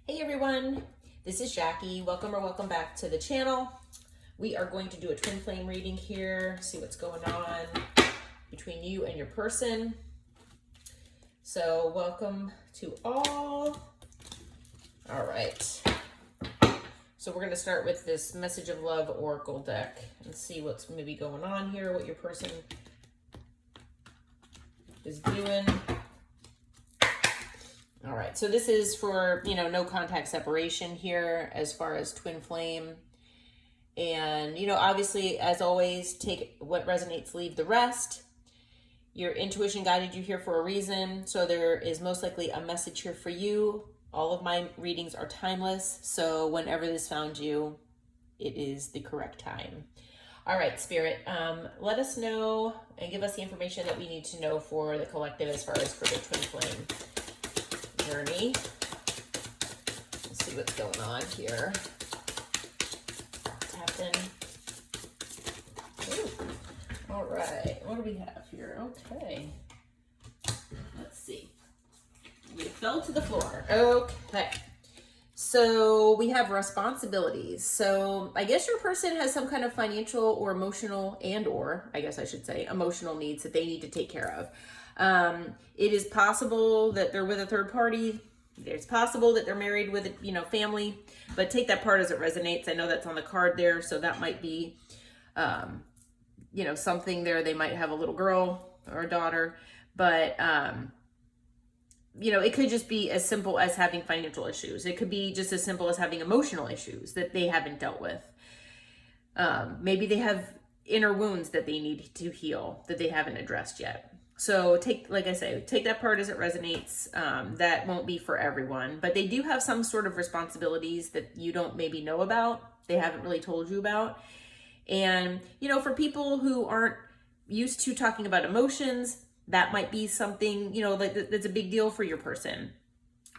Hey everyone, this is Jackie. Welcome back to the channel. We are going to do a twin flame reading here, see what's going on between you and your person. So welcome to all. All right. So we're going to start with this Message of Love Oracle deck and see what's maybe going on here, what your person is doing. All right, so this is for, no contact separation here as far as twin flame. And, obviously, as always, take what resonates, leave the rest. Your intuition guided you here for a reason. So there is most likely a message here for you. All of my readings are timeless. So whenever this found you, it is the correct time. All right, Spirit, let us know and give us the information that we need to know for the collective as far as for the twin flame journey. Let's see what's going on here. Tap in. Ooh. All right, what do we have here? Okay, let's see. We fell to the floor. Okay, so we have responsibilities. So I guess your person has some kind of financial or emotional I guess I should say emotional needs that they need to take care of. It is possible that they're with a third party. It's possible that they're married with a, family, but take that part as it resonates. I know that's on the card there. So that might be, something there. They might have a little girl or a daughter, but, it could just be as simple as having financial issues. It could be just as simple as having emotional issues that they haven't dealt with. Maybe they have inner wounds that they need to heal that they haven't addressed yet. So take that part as it resonates. That won't be for everyone, but they do have some sort of responsibilities that you don't maybe know about. They haven't really told you about. And, for people who aren't used to talking about emotions, that might be something, that's a big deal for your person.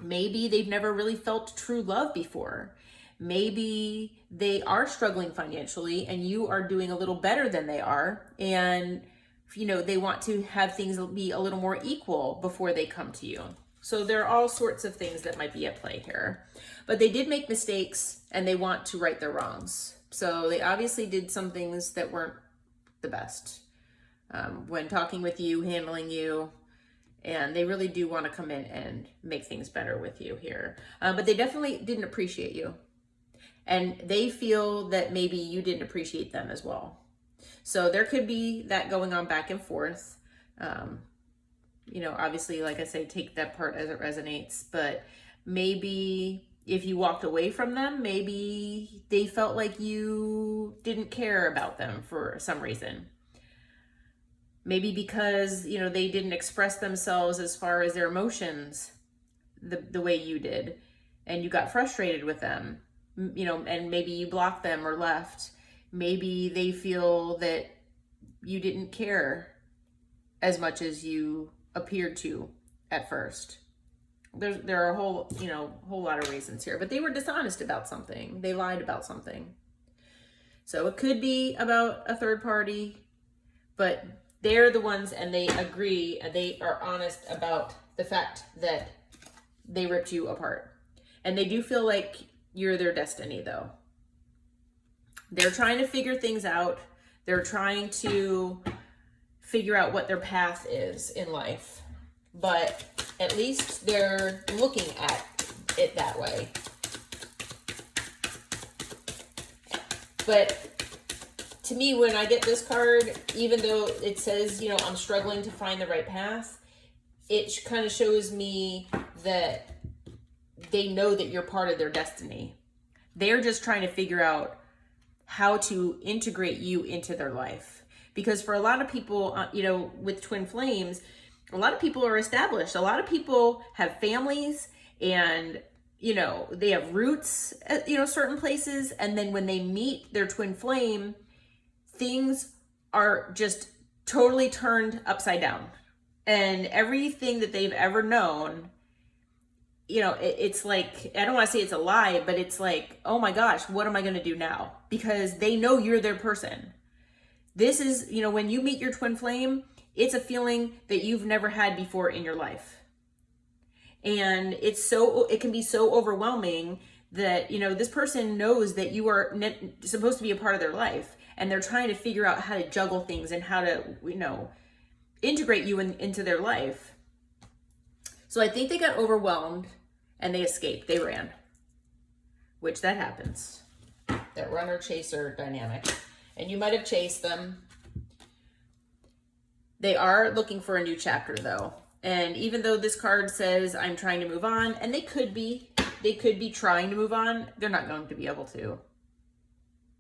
Maybe they've never really felt true love before. Maybe they are struggling financially and you are doing a little better than they are. And they want to have things be a little more equal before they come to you. So there are all sorts of things that might be at play here. But they did make mistakes and they want to right their wrongs. So they obviously did some things that weren't the best when talking with you, handling you. And they really do want to come in and make things better with you here. But they definitely didn't appreciate you. And they feel that maybe you didn't appreciate them as well. So there could be that going on back and forth. Obviously, like I say, take that part as it resonates. But maybe if you walked away from them, maybe they felt like you didn't care about them for some reason. Maybe because, they didn't express themselves as far as their emotions the way you did. And you got frustrated with them, and maybe you blocked them or left. Maybe they feel that you didn't care as much as you appeared to at first. There are a whole lot of reasons here, but they were dishonest about something. They lied about something. So it could be about a third party, but they're the ones and they agree and they are honest about the fact that they ripped you apart. And they do feel like you're their destiny though. They're trying to figure things out. They're trying to figure out what their path is in life. But at least they're looking at it that way. But to me, when I get this card, even though it says, I'm struggling to find the right path, it kind of shows me that they know that you're part of their destiny. They're just trying to figure out how to integrate you into their life. Because for a lot of people, with twin flames, a lot of people are established. A lot of people have families and, they have roots at, certain places. And then when they meet their twin flame, things are just totally turned upside down. And everything that they've ever known, it's like, I don't want to say it's a lie, but it's like, oh my gosh, what am I going to do now? Because they know you're their person. This is, when you meet your twin flame, it's a feeling that you've never had before in your life. And it can be so overwhelming that, this person knows that you are supposed to be a part of their life, and they're trying to figure out how to juggle things and how to, integrate you into their life. So I think they got overwhelmed and they escaped. They ran, which that happens. That runner chaser dynamic. And you might have chased them. They are looking for a new chapter though. And even though this card says I'm trying to move on, and they could be trying to move on, they're not going to be able to.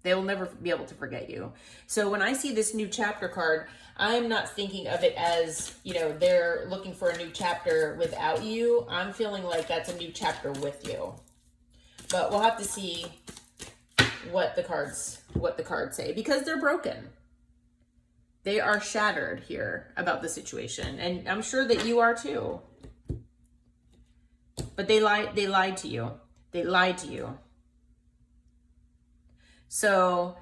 They will never be able to forget you. So when I see this new chapter card, I'm not thinking of it as, they're looking for a new chapter without you. I'm feeling like that's a new chapter with you. But we'll have to see what the cards say, because they're broken. They are shattered here about the situation, and I'm sure that you are too. But they lied to you. They lied to you. So,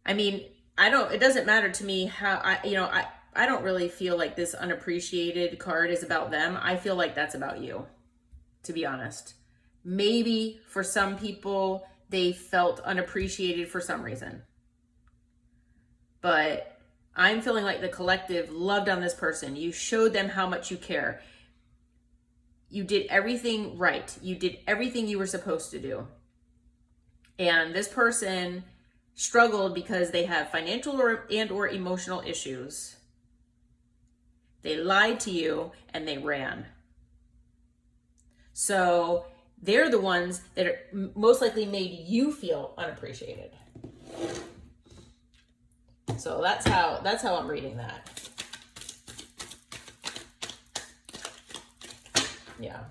I mean, it doesn't matter to me how I don't really feel like this unappreciated card is about them. I feel like that's about you, to be honest. Maybe for some people, they felt unappreciated for some reason. But I'm feeling like the collective loved on this person. You showed them how much you care. You did everything right. You did everything you were supposed to do. And this person struggled because they have financial or emotional issues. They lied to you and they ran. So they're the ones that are most likely made you feel unappreciated. So that's how I'm reading that. Yeah.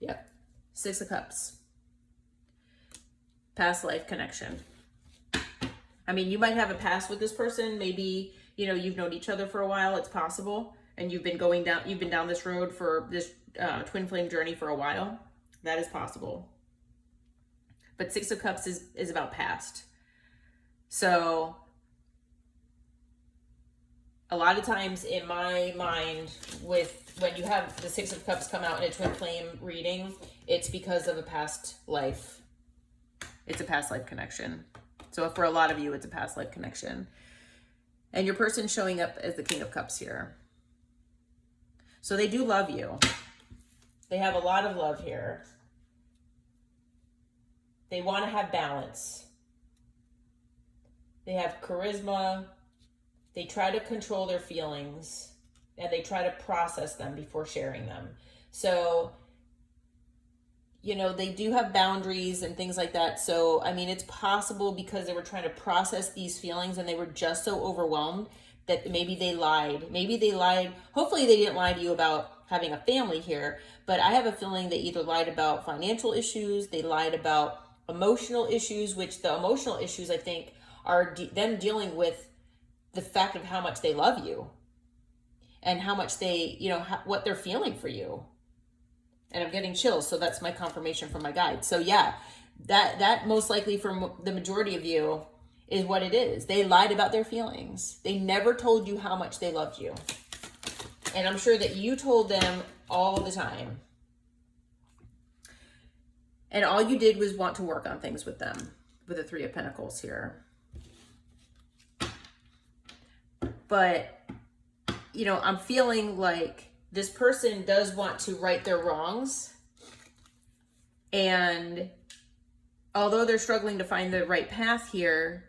Yep. 6 of Cups. Past life connection. I mean, you might have a past with this person. Maybe, you've known each other for a while. It's possible. And you've been down this road for this twin flame journey for a while. That is possible. But 6 of Cups is about past. So a lot of times in my mind, when you have the 6 of Cups come out in a twin flame reading, it's because of a past life. It's a past life connection. So for a lot of you, it's a past life connection. And your person's showing up as the King of Cups here. So they do love you. They have a lot of love here. They want to have balance. They have charisma. They try to control their feelings, and they try to process them before sharing them. So, they do have boundaries and things like that. So, I mean, it's possible because they were trying to process these feelings and they were just so overwhelmed that maybe they lied. Hopefully they didn't lie to you about having a family here, but I have a feeling they either lied about financial issues, they lied about emotional issues, which the emotional issues, I think, are them dealing with the fact of how much they love you and how much they, what they're feeling for you. And I'm getting chills, so that's my confirmation from my guide. So yeah, that most likely for the majority of you is what it is. They lied about their feelings. They never told you how much they loved you. And I'm sure that you told them all the time. And all you did was want to work on things with them, with the 3 of Pentacles here. But, I'm feeling like this person does want to right their wrongs. And although they're struggling to find the right path here,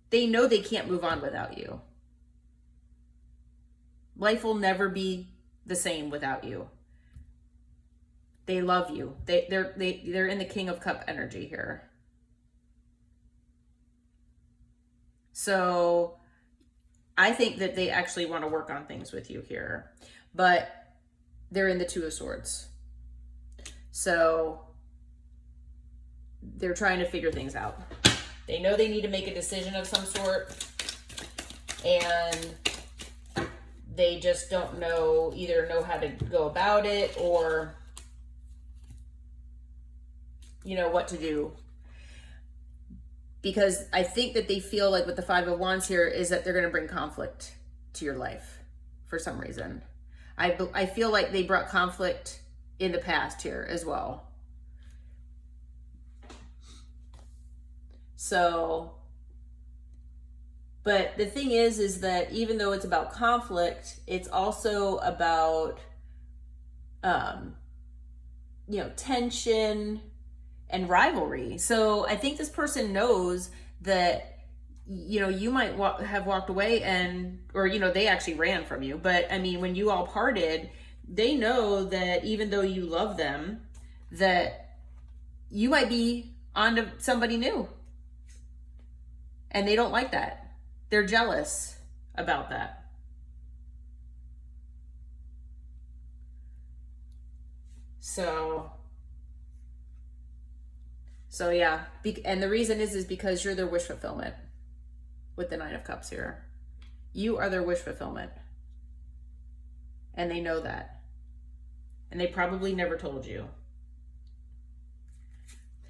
they know they can't move on without you. Life will never be the same without you. They love you. They're in the King of Cup energy here. So I think that they actually want to work on things with you here, but they're in the 2 of Swords. So they're trying to figure things out. They know they need to make a decision of some sort, and they just don't either know how to go about it or, what to do. Because I think that they feel like with the 5 of Wands here is that they're going to bring conflict to your life for some reason. I feel like they brought conflict in the past here as well. So, but the thing is that even though it's about conflict, it's also about, tension and rivalry. So I think this person knows that, you might have walked away or they actually ran from you. But I mean, when you all parted, they know that even though you love them, that you might be on to somebody new. And they don't like that. They're jealous about that. So yeah. And the reason is because you're their wish fulfillment with the Nine of Cups here. You are their wish fulfillment. And they know that. And they probably never told you.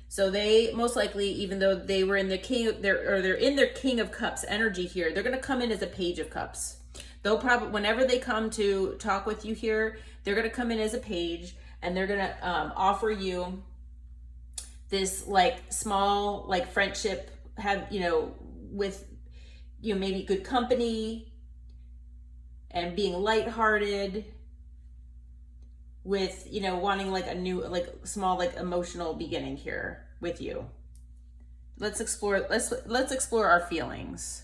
So they most likely, even though they were in they're in their King of Cups energy here, they're going to come in as a Page of Cups. They'll probably, whenever they come to talk with you here, they're going to come in as a page, and they're going to offer you this like small like friendship, with maybe good company and being lighthearted, with wanting like a new like small like emotional beginning here with you. Let's explore our feelings.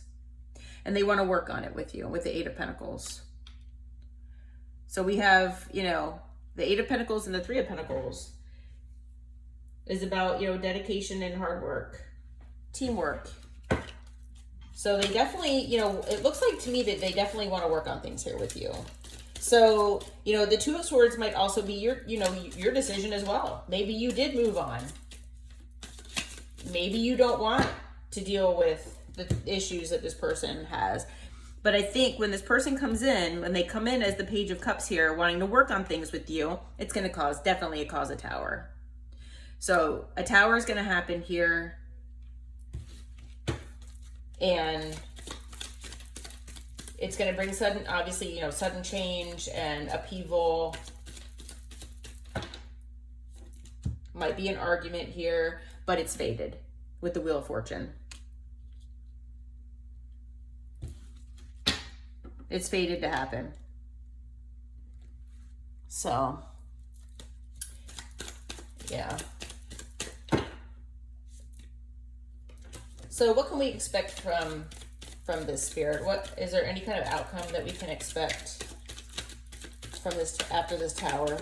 And they want to work on it with you with the Eight of Pentacles. So we have the Eight of Pentacles and the Three of Pentacles is about dedication and hard work, teamwork. So they definitely it looks like to me that they definitely want to work on things here with you. So, the Two of Swords might also be your decision as well. Maybe you did move on. Maybe you don't want to deal with the issues that this person has. But I think when this person comes in, when they come in as the Page of Cups here, wanting to work on things with you, it's going to definitely cause a Tower. So a Tower is going to happen here. And it's going to bring sudden change and upheaval. Might be an argument here, but it's fated with the Wheel of Fortune. It's fated to happen. So, yeah. So what can we expect from this, Spirit? Is there any kind of outcome that we can expect from this after this Tower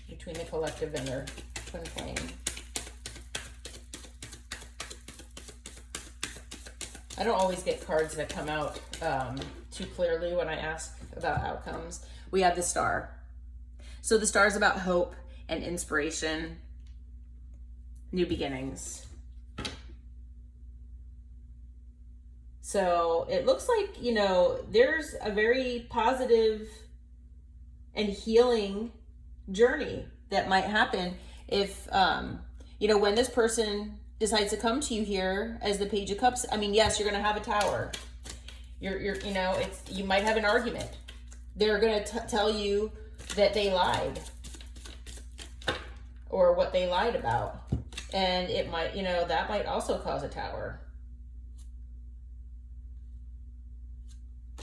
between the collective and their twin flame? I don't always get cards that come out too clearly when I ask about outcomes. We have the Star. So the Star is about hope and inspiration, new beginnings. So it looks like, there's a very positive and healing journey that might happen if, when this person decides to come to you here as the Page of Cups. I mean, yes, you're going to have a Tower. You might have an argument. They're going to tell you that they lied or what they lied about. And it might, that might also cause a Tower.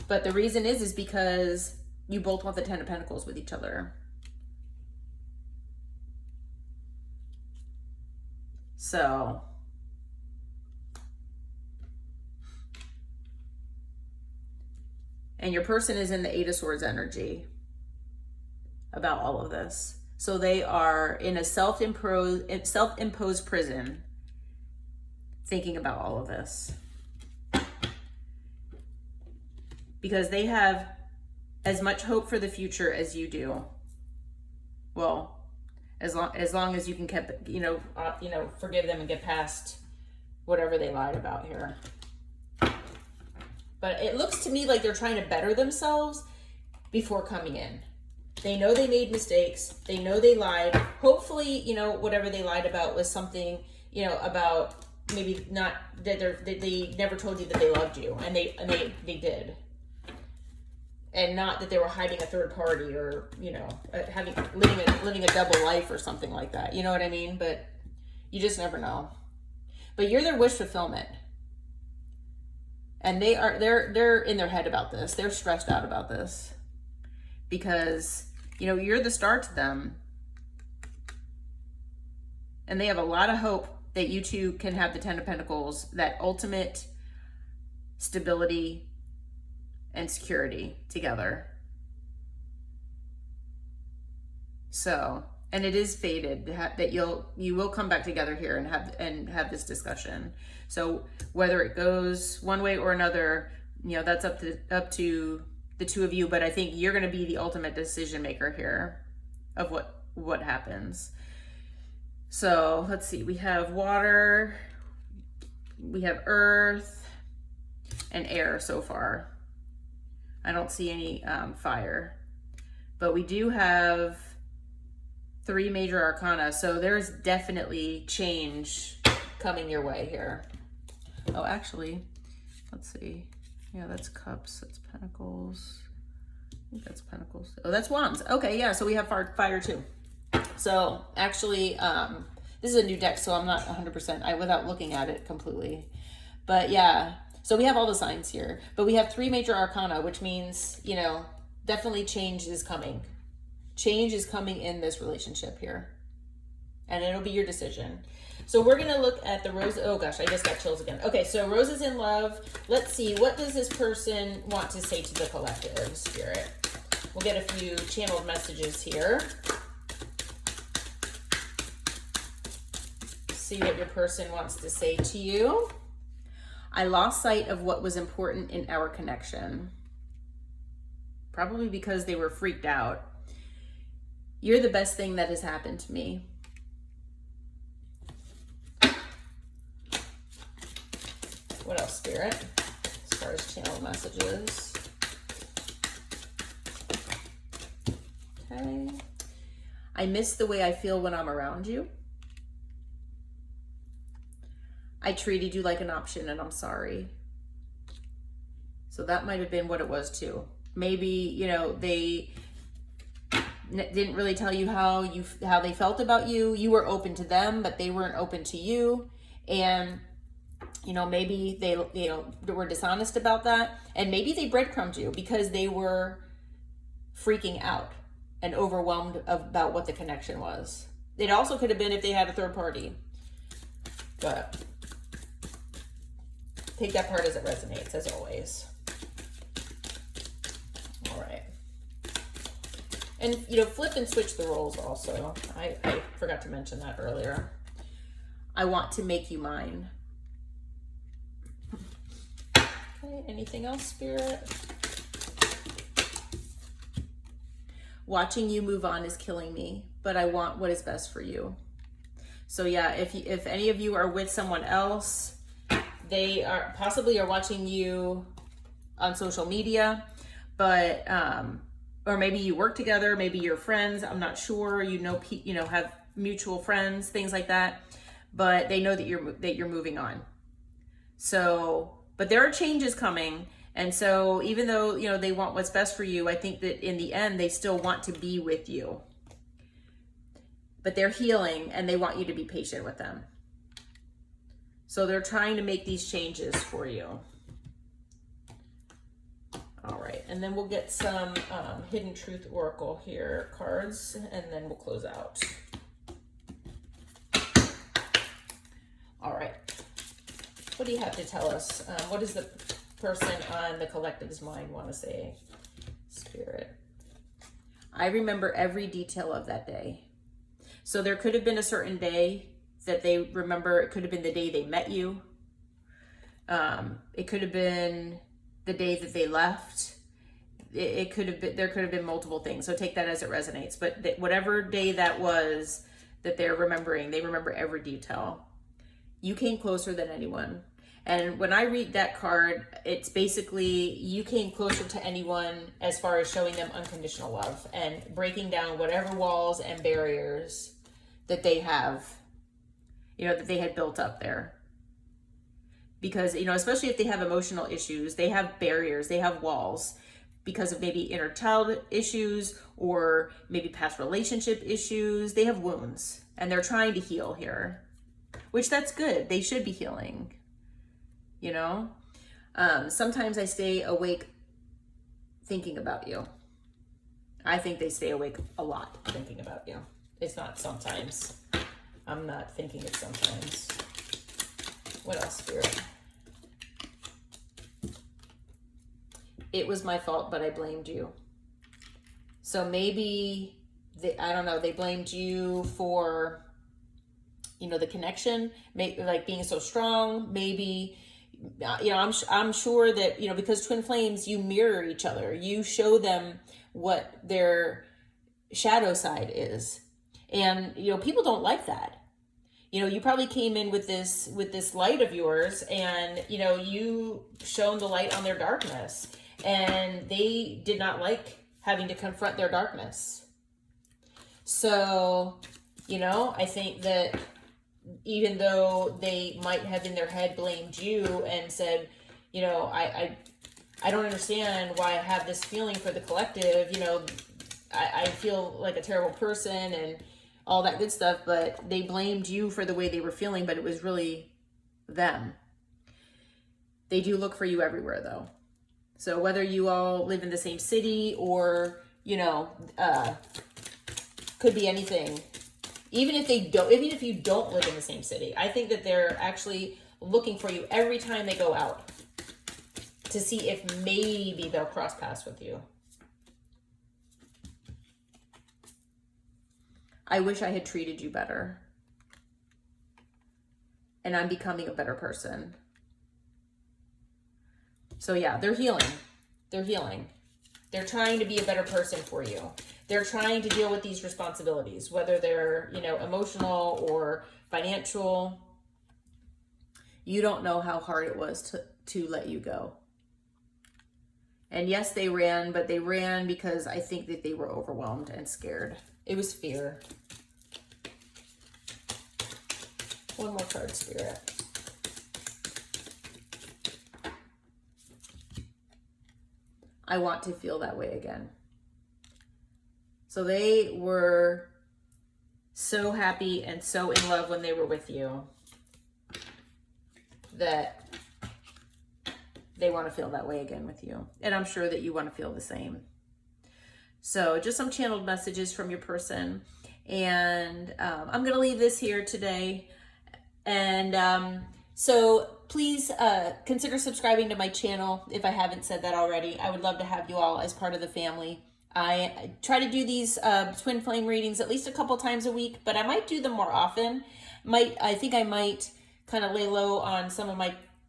But the reason is because you both want the Ten of Pentacles with each other. So, and your person is in the Eight of Swords energy about all of this. So they are in a self-imposed prison thinking about all of this. Because they have as much hope for the future as you do. Well, as long as you can forgive them and get past whatever they lied about here. But it looks to me like they're trying to better themselves before coming in. They know they made mistakes. They know they lied. Hopefully, whatever they lied about was something, about maybe not that they never told you that they loved you, and they did. and not that they were hiding a third party or, you know, living a double life or something like that. You know what I mean? But you just never know. But you're their wish fulfillment. And they're in their head about this. They're stressed out about this because, you know, you're the star to them. And they have a lot of hope that you two can have the Ten of Pentacles, that ultimate stability and security together. So, and it is fated that you will come back together here and have this discussion. So whether it goes one way or another, you know, that's up to the two of you. But I think you're going to be the ultimate decision maker here of what happens. So let's see. We have water, we have earth, and air so far. I don't see any fire, but we do have 3 major arcana. So there's definitely change coming your way here. Oh, actually, let's see. Yeah, that's cups, that's pentacles. I think that's pentacles. Oh, that's wands. Okay, yeah, so we have fire too. So actually, this is a new deck, so I'm not 100% without looking at it completely. But yeah, so we have all the signs here. But we have 3 major arcana, which means, you know, definitely change is coming. Change is coming in this relationship here. And it'll be your decision. So we're going to look at the rose. Oh gosh, I just got chills again. Okay, so roses in love. Let's see, what does this person want to say to the collective spirit? We'll get a few channeled messages here. See what your person wants to say to you. I lost sight of what was important in our connection. Probably because they were freaked out. You're the best thing that has happened to me. What else, Spirit? As far as channel messages. Okay. I miss the way I feel when I'm around you. I treated you like an option and I'm sorry. So that might have been what it was too. Maybe, you know, they didn't really tell you how they felt about you. You were open to them, but they weren't open to you. And, you know, maybe they were dishonest about that. And maybe they breadcrumbed you because they were freaking out and overwhelmed about what the connection was. It also could have been if they had a third party. But take that part as it resonates, as always. All right. And, you know, flip and switch the roles also. I forgot to mention that earlier. I want to make you mine. Okay, anything else, Spirit? Watching you move on is killing me, but I want what is best for you. So yeah, if any of you are with someone else, they are possibly watching you on social media, but or maybe you work together, maybe you're friends. I'm not sure. You know, have mutual friends, things like that. But they know that you're moving on. So, but there are changes coming, and so even though, you know, they want what's best for you, I think that in the end they still want to be with you. But they're healing, and they want you to be patient with them. So they're trying to make these changes for you. All right, and then we'll get some Hidden Truth Oracle here cards, and then we'll close out. All right, what do you have to tell us? What does the person on the collective's mind want to say, Spirit? I remember every detail of that day. So there could have been a certain day that they remember. It could have been the day they met you. It could have been the day that they left. It could have been, there could have been multiple things. So take that as it resonates. But whatever day that was that they're remembering, they remember every detail. You came closer than anyone. And when I read that card, it's basically you came closer to anyone as far as showing them unconditional love and breaking down whatever walls and barriers that they have, you know, that they had built up there. Because, you know, especially if they have emotional issues, they have barriers, they have walls. because of maybe inner child issues or maybe past relationship issues. They have wounds and they're trying to heal here, which that's good. They should be healing, you know? Sometimes I stay awake thinking about you. I think they stay awake a lot thinking about you. It's not sometimes. I'm not thinking it sometimes. What else, Spirit? It was my fault, but I blamed you. So maybe, I don't know, they blamed you for, the connection, maybe like being so strong, maybe, I'm sure that, because twin flames, you mirror each other. You show them what their shadow side is. And, people don't like that. You probably came in with this light of yours and, you shone the light on their darkness and they did not like having to confront their darkness. So, I think that even though they might have in their head blamed you and said, I don't understand why I have this feeling for the collective, I feel like a terrible person and all that good stuff, but they blamed you for the way they were feeling, but it was really them. They do look for you everywhere though. So whether you all live in the same city or, could be anything. Even if you don't live in the same city, I think that they're actually looking for you every time they go out to see if maybe they'll cross paths with you. I wish I had treated you better. And I'm becoming a better person. So yeah, they're healing. They're healing. They're trying to be a better person for you. They're trying to deal with these responsibilities, whether they're, emotional or financial. You don't know how hard it was to let you go. And yes, they ran, but they ran because I think that they were overwhelmed and scared. It was fear. One more card, Spirit. I want to feel that way again. So they were so happy and so in love when they were with you that they want to feel that way again with you. And I'm sure that you want to feel the same. So just some channeled messages from your person. And I'm going to leave this here today. And so please consider subscribing to my channel if I haven't said that already. I would love to have you all as part of the family. I try to do these twin flame readings at least a couple times a week, but I might do them more often. I think I might kind of lay low on some of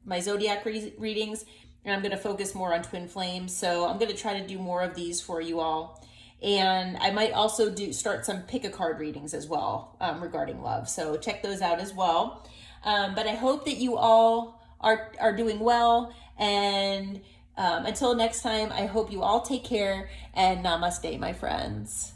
my zodiac readings, and I'm going to focus more on twin flames. So I'm going to try to do more of these for you all. And I might also start some pick a card readings as well regarding love. So check those out as well. But I hope that you all are doing well. And until next time, I hope you all take care and namaste, my friends.